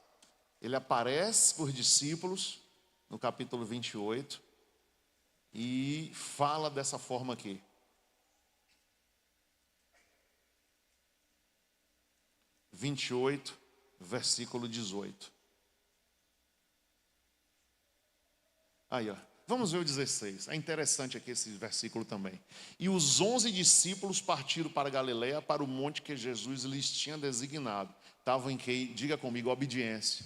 [SPEAKER 1] Ele aparece para os discípulos, no capítulo 28, e fala dessa forma aqui. Versículo 18. Aí, ó. Vamos ver o 16. É interessante aqui esse versículo também. E os 11 discípulos partiram para Galiléia, para o monte que Jesus lhes tinha designado. Estavam em que? Diga comigo, obediência.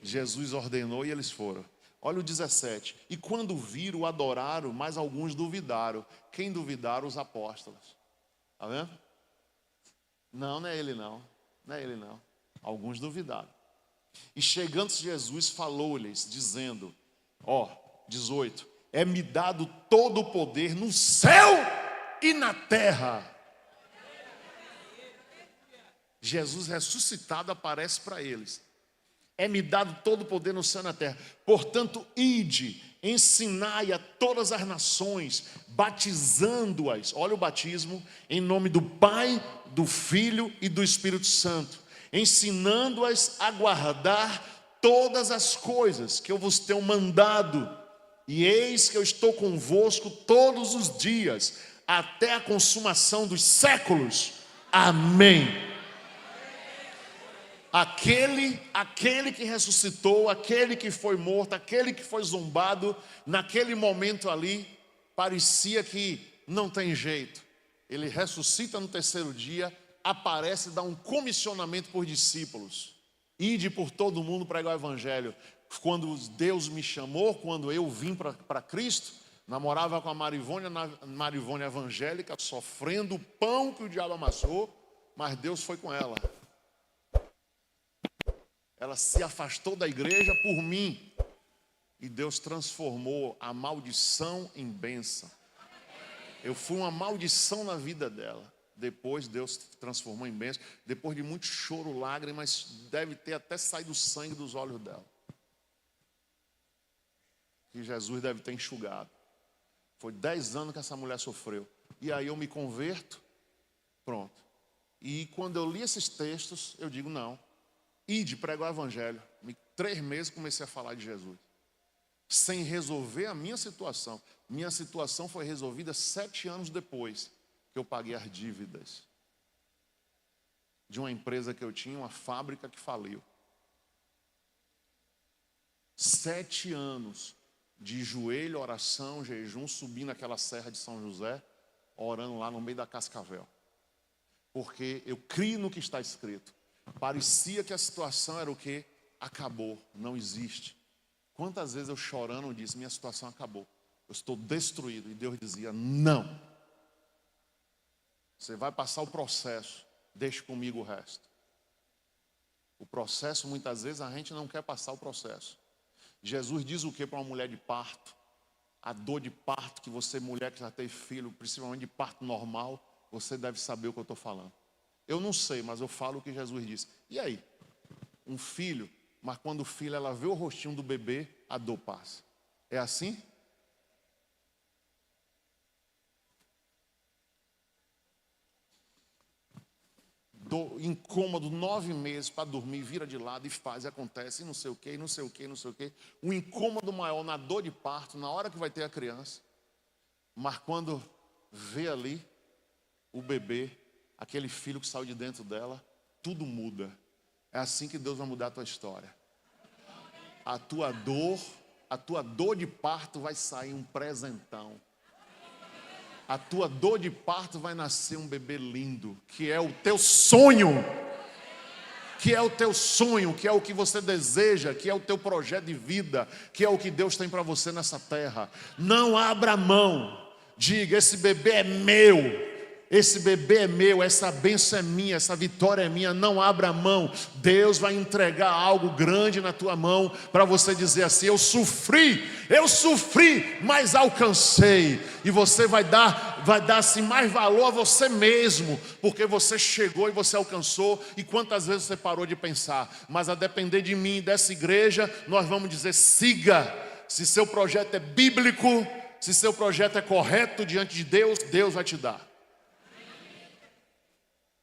[SPEAKER 1] Jesus ordenou e eles foram. Olha o 17. E quando viram, adoraram, mas alguns duvidaram. Quem duvidaram? Os apóstolos. Está vendo? Não é ele não. Não é ele não. Alguns duvidaram. E chegando Jesus, falou-lhes, dizendo, 18, é-me dado todo o poder no céu e na terra. Jesus ressuscitado aparece para eles. É-me dado todo o poder no céu e na terra. Portanto, ide, ensinai a todas as nações, batizando-as, olha o batismo, em nome do Pai, do Filho e do Espírito Santo, ensinando-as a guardar todas as coisas que eu vos tenho mandado. E eis que eu estou convosco todos os dias, até a consumação dos séculos. Amém. Aquele que ressuscitou, aquele que foi morto, aquele que foi zombado, naquele momento ali, parecia que não tem jeito. Ele ressuscita no 3º dia, aparece e dá um comissionamento por discípulos. Ide por todo mundo pregar o evangelho. Quando Deus me chamou, quando eu vim para Cristo, namorava com a Marivônia evangélica, sofrendo o pão que o diabo amassou, mas Deus foi com ela. Ela se afastou da igreja por mim. E Deus transformou a maldição em bênção. Eu fui uma maldição na vida dela. Depois Deus transformou em bênção. Depois de muito choro, lágrimas, deve ter até saído sangue dos olhos dela. Que Jesus deve ter enxugado. Foi 10 anos que essa mulher sofreu. E aí eu me converto, pronto. E quando eu li esses textos, eu digo, não. Ide, pregar o evangelho. Em 3 meses comecei a falar de Jesus. Sem resolver a minha situação. Minha situação foi resolvida 7 anos depois que eu paguei as dívidas de uma empresa que eu tinha, uma fábrica que faliu. 7 anos de joelho, oração, jejum, subindo aquela serra de São José, orando lá no meio da Cascavel. Porque eu crio no que está escrito. Parecia que a situação era o quê? Acabou, não existe. Quantas vezes eu chorando disse, minha situação acabou. Eu estou destruído. E Deus dizia, não. Você vai passar o processo, deixe comigo o resto. O processo, muitas vezes, a gente não quer passar o processo. Jesus diz o que para uma mulher de parto? A dor de parto que você, mulher que já teve filho, principalmente de parto normal, você deve saber o que eu estou falando. Eu não sei, mas eu falo o que Jesus disse. E aí? Um filho, mas quando o filho, ela vê o rostinho do bebê, a dor passa. É assim? Incômodo, 9 meses para dormir, vira de lado e faz, e acontece, e não sei o que, não sei o que, não sei o que. Um incômodo maior na dor de parto, na hora que vai ter a criança. Mas quando vê ali o bebê, aquele filho que saiu de dentro dela, tudo muda. É assim que Deus vai mudar a tua história. A tua dor de parto vai sair um presentão. A tua dor de parto vai nascer um bebê lindo, que é o teu sonho. Que é o teu sonho, que é o que você deseja, que é o teu projeto de vida, que é o que Deus tem para você nessa terra. Não abra mão. Diga, esse bebê é meu. Esse bebê é meu, essa bênção é minha, essa vitória é minha. Não abra mão. Deus vai entregar algo grande na tua mão para você dizer assim, eu sofri, mas alcancei. E você vai dar assim, mais valor a você mesmo, porque você chegou e você alcançou. E quantas vezes você parou de pensar, mas a depender de mim, dessa igreja, nós vamos dizer, siga. Se seu projeto é bíblico, se seu projeto é correto diante de Deus, Deus vai te dar.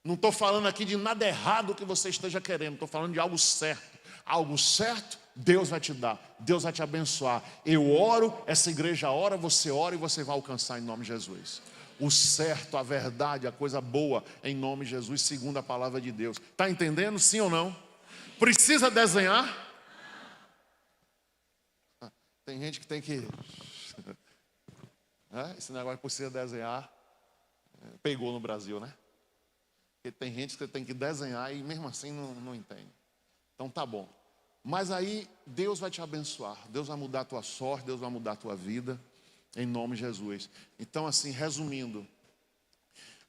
[SPEAKER 1] Não estou falando aqui de nada errado que você esteja querendo. Estou falando de algo certo. Algo certo, Deus vai te dar. Deus vai te abençoar. Eu oro, essa igreja ora, você ora e você vai alcançar em nome de Jesus. O certo, a verdade, a coisa boa em nome de Jesus, segundo a palavra de Deus. Está entendendo? Sim ou não? Precisa desenhar? Tem gente que tem que... Esse negócio precisa desenhar. Pegou no Brasil, né? Porque tem gente que tem que desenhar e mesmo assim não entende. Então tá bom. Mas aí Deus vai te abençoar. Deus vai mudar a tua sorte, Deus vai mudar a tua vida. Em nome de Jesus. Então assim, resumindo.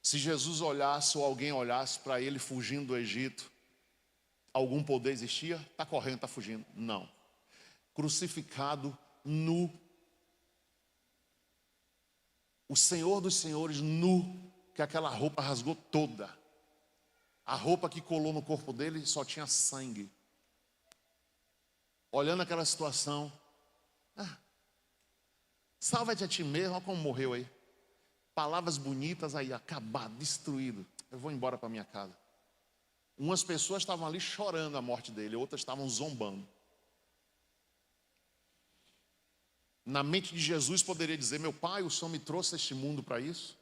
[SPEAKER 1] Se Jesus olhasse ou alguém olhasse para ele fugindo do Egito, algum poder existia? Está correndo, está fugindo? Não. Crucificado, nu. O Senhor dos Senhores nu, que aquela roupa rasgou toda. A roupa que colou no corpo dele só tinha sangue. Olhando aquela situação, salva-te a ti mesmo, olha como morreu aí. Palavras bonitas aí, acabado, destruído. Eu vou embora para minha casa. Umas pessoas estavam ali chorando a morte dele, outras estavam zombando. Na mente de Jesus poderia dizer, meu pai, o Senhor me trouxe a este mundo para isso?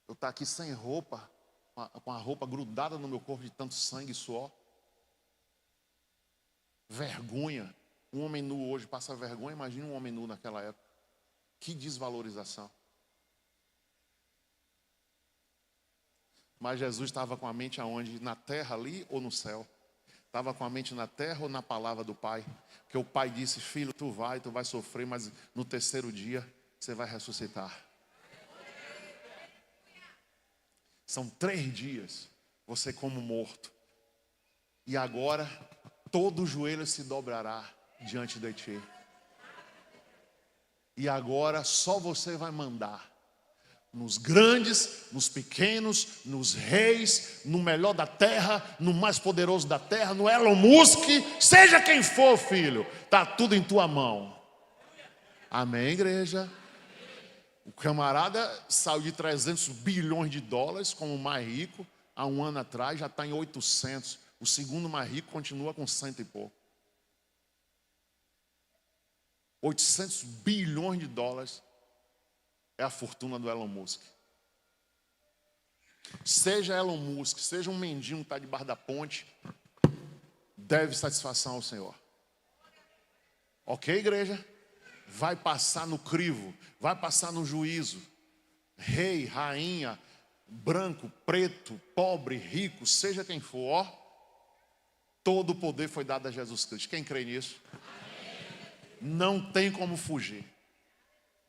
[SPEAKER 1] Eu estou aqui sem roupa, com a roupa grudada no meu corpo de tanto sangue e suor. Vergonha. Um homem nu hoje passa vergonha, imagina um homem nu naquela época. Que desvalorização. Mas Jesus estava com a mente aonde? Na terra ali ou no céu? Estava com a mente na terra ou na palavra do Pai? Porque o Pai disse, filho, tu vai sofrer, mas no 3º dia você vai ressuscitar. São 3 dias, você como morto. E agora, todo joelho se dobrará diante de ti. E agora, só você vai mandar. Nos grandes, nos pequenos, nos reis, no melhor da terra, no mais poderoso da terra, no Elon Musk, seja quem for, filho, está tudo em tua mão. Amém, igreja? O camarada saiu de 300 bilhões de dólares como o mais rico, há um ano atrás, já está em 800. O segundo mais rico continua com 100 e pouco. 800 bilhões de dólares é a fortuna do Elon Musk. Seja Elon Musk, seja um mendigo que está debaixo da ponte, deve satisfação ao Senhor. Ok, igreja? Vai passar no crivo, vai passar no juízo. Rei, rainha, branco, preto, pobre, rico, seja quem for, ó, todo o poder foi dado a Jesus Cristo. Quem crê nisso? Não tem como fugir.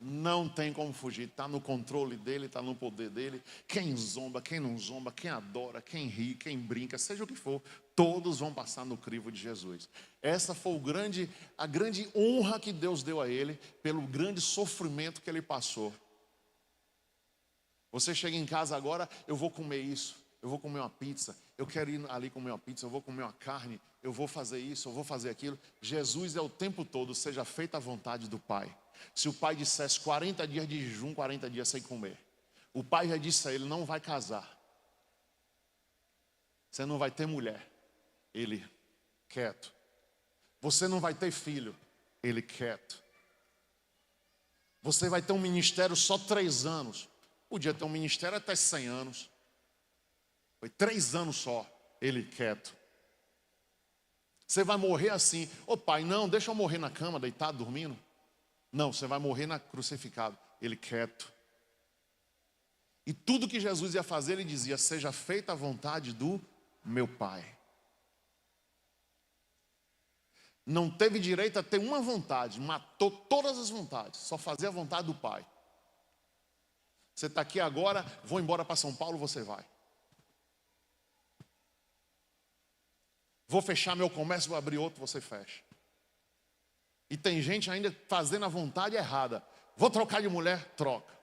[SPEAKER 1] Não tem como fugir. Está no controle dele, está no poder dele. Quem zomba, quem não zomba, quem adora, quem ri, quem brinca, seja o que for, todos vão passar no crivo de Jesus. Essa foi a grande honra que Deus deu a ele, pelo grande sofrimento que ele passou. Você chega em casa agora, eu vou comer isso, eu vou comer uma pizza, eu quero ir ali comer uma pizza, eu vou comer uma carne, eu vou fazer isso, eu vou fazer aquilo. Jesus é o tempo todo, seja feita a vontade do Pai. Se o pai dissesse 40 dias de jejum, 40 dias sem comer, o pai já disse a ele, não vai casar, você não vai ter mulher, ele quieto. Você não vai ter filho, ele quieto. Você vai ter um ministério só 3 anos, podia ter um ministério até 100 anos, foi 3 anos só, ele quieto. Você vai morrer assim, ô pai, não, deixa eu morrer na cama, deitado, dormindo. Não, você vai morrer crucificado. Ele quieto. E tudo que Jesus ia fazer, ele dizia, seja feita a vontade do meu Pai. Não teve direito a ter uma vontade, matou todas as vontades, só fazia a vontade do Pai. Você está aqui agora, vou embora para São Paulo, você vai. Vou fechar meu comércio, vou abrir outro, você fecha. E tem gente ainda fazendo a vontade errada. Vou trocar de mulher, troca.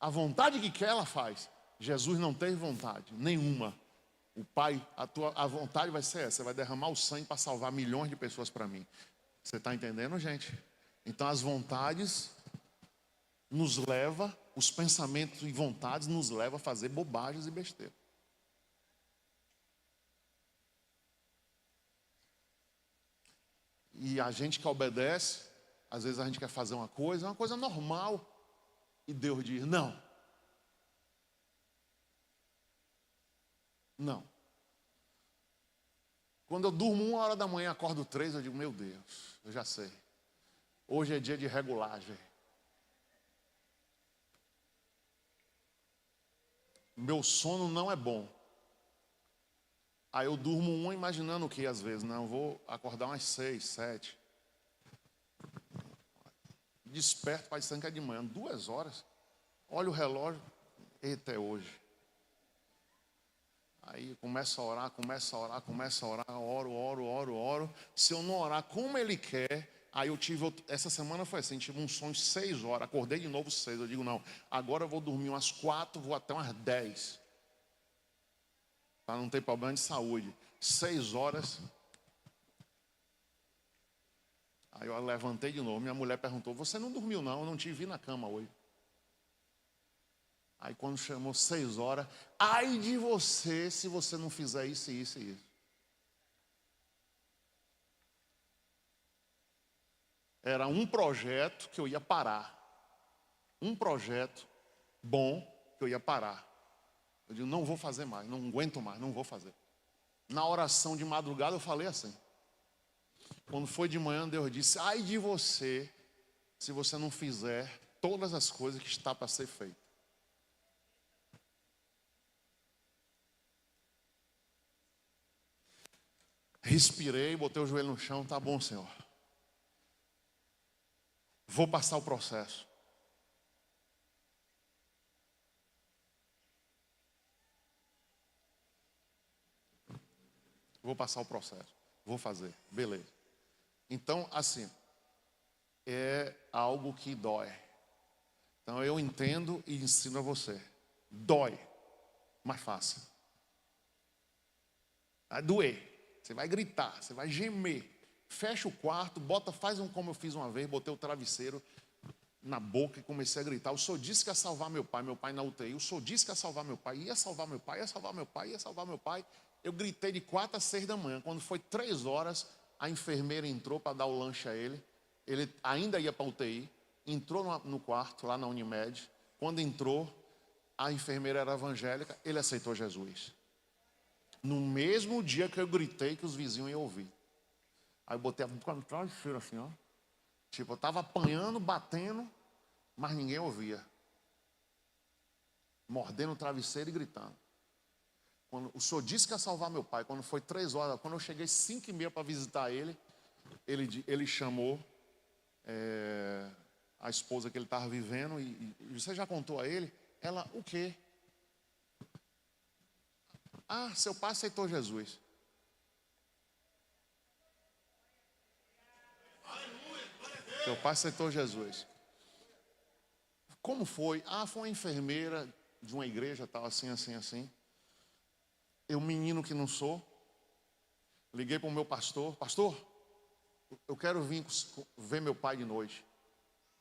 [SPEAKER 1] A vontade que quer, ela faz. Jesus não teve vontade nenhuma. O Pai, a vontade vai ser essa. Você vai derramar o sangue para salvar milhões de pessoas para mim. Você está entendendo, gente? Então as vontades nos levam, os pensamentos e vontades nos levam a fazer bobagens e besteiras. E a gente que obedece, às vezes a gente quer fazer uma coisa normal. E Deus diz, não. Não. Quando eu durmo 1 hora da manhã, acordo 3, eu digo, meu Deus, eu já sei. Hoje é dia de regulagem. Meu sono não é bom. Aí eu durmo 1 imaginando o que às vezes? Não, eu vou acordar umas 6, 7. Desperto para estancar de manhã, 2 horas. Olha o relógio, eita, é hoje. Aí começa a orar, oro. Se eu não orar como ele quer, aí eu tive, essa semana foi assim, tive um sonho 6 horas, acordei de novo 6, eu digo não, agora eu vou dormir umas 4, vou até umas 10. Para não ter problema de saúde. 6 horas. Aí eu levantei de novo, minha mulher perguntou, você não dormiu não, eu não te vi na cama hoje. Aí quando chamou 6 horas, ai de você se você não fizer isso, isso e isso. Era um projeto que eu ia parar. Um projeto bom que eu ia parar. Eu digo, não vou fazer mais, não aguento mais, não vou fazer. Na oração de madrugada eu falei assim. Quando foi de manhã, Deus disse, ai de você se você não fizer todas as coisas que está para ser feito. Respirei, botei o joelho no chão, tá bom, Senhor. Vou passar o processo. Vou passar o processo. Vou fazer. Beleza. Então, assim, é algo que dói. Então, eu entendo e ensino a você. Dói, mas faça. Vai doer. Você vai gritar, você vai gemer. Fecha o quarto, faz como eu fiz uma vez, botei o travesseiro na boca e comecei a gritar. O senhor disse que ia salvar meu pai na UTI. O senhor disse que ia salvar meu pai, ia salvar meu pai, ia salvar meu pai, ia salvar meu pai. Eu gritei de 4 às 6 da manhã. Quando foi 3 horas, a enfermeira entrou para dar o lanche a ele. Ele ainda ia para a UTI. Entrou no quarto, lá na Unimed. Quando entrou, a enfermeira era evangélica. Ele aceitou Jesus. No mesmo dia que eu gritei, que os vizinhos iam ouvir. Aí eu botei a boca no travesseiro assim, ó. Tipo, eu estava apanhando, batendo, mas ninguém ouvia. Mordendo o travesseiro e gritando. Quando o senhor disse que ia salvar meu pai, quando foi 3 horas, quando eu cheguei 5h30 para visitar ele, ele chamou a esposa que ele estava vivendo e você já contou a ele? Ela, o quê? Ah, seu pai aceitou Jesus. Seu pai aceitou Jesus. Como foi? Ah, foi uma enfermeira de uma igreja, tal, assim, assim, assim. Eu, menino que não sou, liguei para o meu pastor. Pastor, eu quero vir ver meu pai de noite.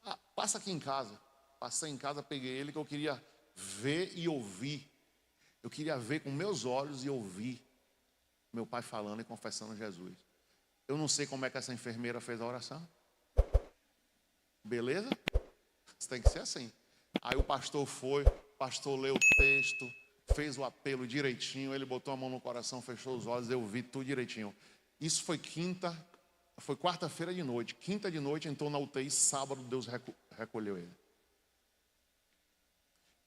[SPEAKER 1] Ah, passa aqui em casa. Passei em casa, peguei ele, que eu queria ver e ouvir. Eu queria ver com meus olhos e ouvir meu pai falando e confessando Jesus. Eu não sei como é que essa enfermeira fez a oração. Beleza? Isso tem que ser assim. Aí o pastor leu o texto, fez o apelo direitinho, ele botou a mão no coração, fechou os olhos, eu vi tudo direitinho. Isso foi quarta-feira de noite. Quinta de noite entrou na UTI, sábado Deus recolheu ele.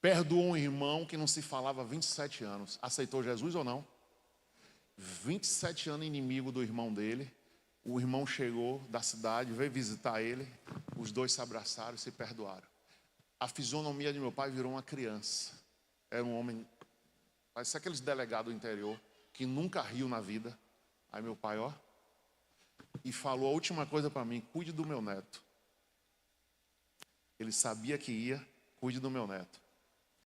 [SPEAKER 1] Perdoou um irmão que não se falava há 27 anos. Aceitou Jesus ou não? 27 anos inimigo do irmão dele. O irmão chegou da cidade, veio visitar ele. Os dois se abraçaram e se perdoaram. A fisionomia de meu pai virou uma criança. Era um homem, parece aqueles delegados do interior, que nunca riu na vida. Aí meu pai, ó, e falou a última coisa para mim: cuide do meu neto. Ele sabia que ia, cuide do meu neto.